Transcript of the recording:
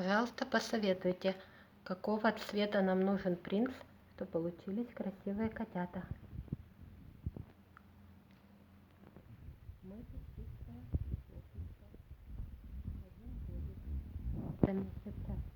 Пожалуйста, посоветуйте, какого цвета нам нужен принц, чтобы получились красивые котята. Мы чистая, плотненькая, 1 годик, 2 месяца.